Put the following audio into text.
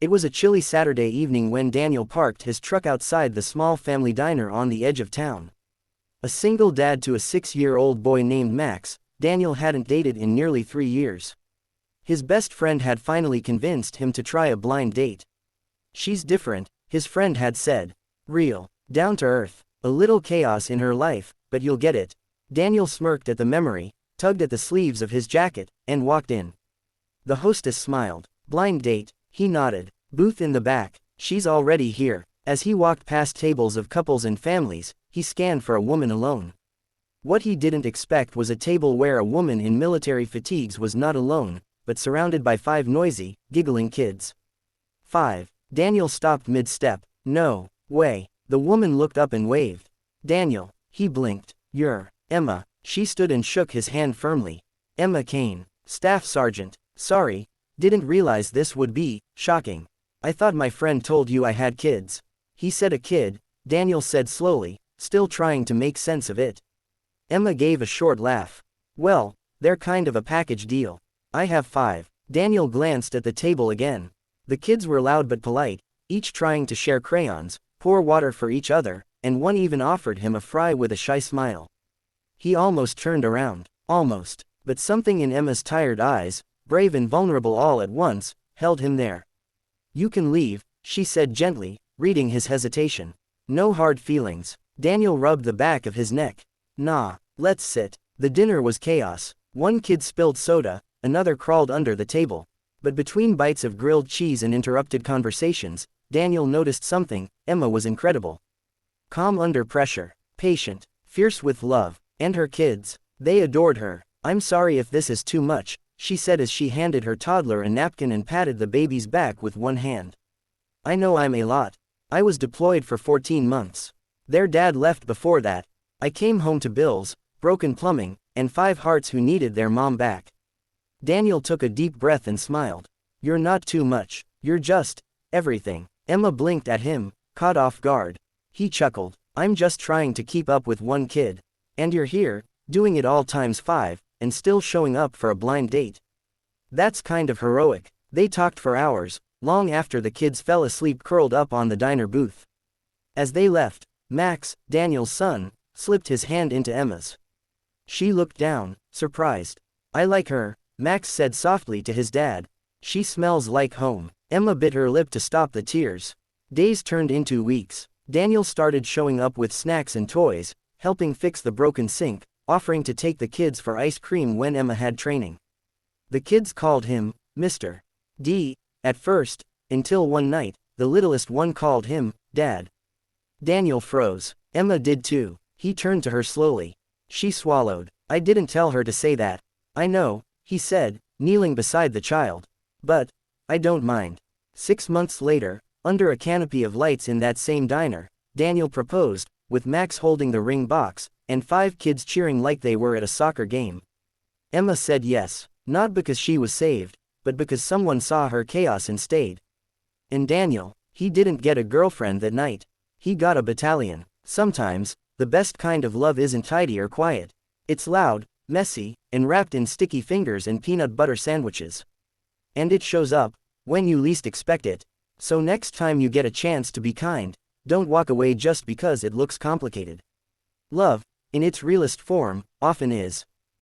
It was a chilly Saturday evening when Daniel parked his truck outside the small family diner on the edge of town. A single dad to a 6-year-old boy named Max, Daniel hadn't dated in nearly 3 years. His best friend had finally convinced him to try a blind date. She's different, his friend had said. Real, down to earth, a little chaos in her life, but you'll get it. Daniel smirked at the memory, tugged at the sleeves of his jacket, and walked in. The hostess smiled. Blind date, he nodded. Booth in the back, she's already here. As he walked past tables of couples and families, he scanned for a woman alone. What he didn't expect was a table where a woman in military fatigues was not alone, but surrounded by 5 noisy, giggling kids. 5. Daniel stopped mid-step. No way. The woman looked up and waved. Daniel. He blinked. You're Emma. She stood and shook his hand firmly. Emma Kane, Staff Sergeant. Sorry, didn't realize this would be shocking. I thought my friend told you I had kids. He said a kid, Daniel said slowly, still trying to make sense of it. Emma gave a short laugh. Well, they're kind of a package deal. I have 5. Daniel glanced at the table again. The kids were loud but polite, each trying to share crayons, pour water for each other, and one even offered him a fry with a shy smile. He almost turned around. Almost. But something in Emma's tired eyes, brave and vulnerable all at once, held him there. You can leave, she said gently, reading his hesitation. No hard feelings. Daniel rubbed the back of his neck. Nah, let's sit. The dinner was chaos. One kid spilled soda, another crawled under the table. But between bites of grilled cheese and interrupted conversations, Daniel noticed something. Emma was incredible. Calm under pressure, patient, fierce with love, and her kids, they adored her. I'm sorry if this is too much, she said as she handed her toddler a napkin and patted the baby's back with one hand. I know I'm a lot. I was deployed for 14 months. Their dad left before that. I came home to bills, broken plumbing, and 5 hearts who needed their mom back. Daniel took a deep breath and smiled. You're not too much. You're just everything. Emma blinked at him, caught off guard. He chuckled. I'm just trying to keep up with one kid. And you're here, doing it all times 5, and still showing up for a blind date. That's kind of heroic. They talked for hours, long after the kids fell asleep curled up on the diner booth. As they left, Max, Daniel's son, slipped his hand into Emma's. She looked down, surprised. I like her, Max said softly to his dad. She smells like home. Emma bit her lip to stop the tears. Days turned into weeks. Daniel started showing up with snacks and toys, helping fix the broken sink, offering to take the kids for ice cream when Emma had training. The kids called him Mr. D at first, until one night, the littlest one called him Dad. Daniel froze. Emma did too. He turned to her slowly. She swallowed. I didn't tell her to say that. I know, he said, kneeling beside the child. But I don't mind. 6 months later, under a canopy of lights in that same diner, Daniel proposed, with Max holding the ring box, and 5 kids cheering like they were at a soccer game. Emma said yes, not because she was saved, but because someone saw her chaos and stayed. And Daniel, he didn't get a girlfriend that night. He got a battalion. Sometimes, the best kind of love isn't tidy or quiet. It's loud, messy, and wrapped in sticky fingers and peanut butter sandwiches. And it shows up when you least expect it. So next time you get a chance to be kind, don't walk away just because it looks complicated. Love, in its realest form, often is.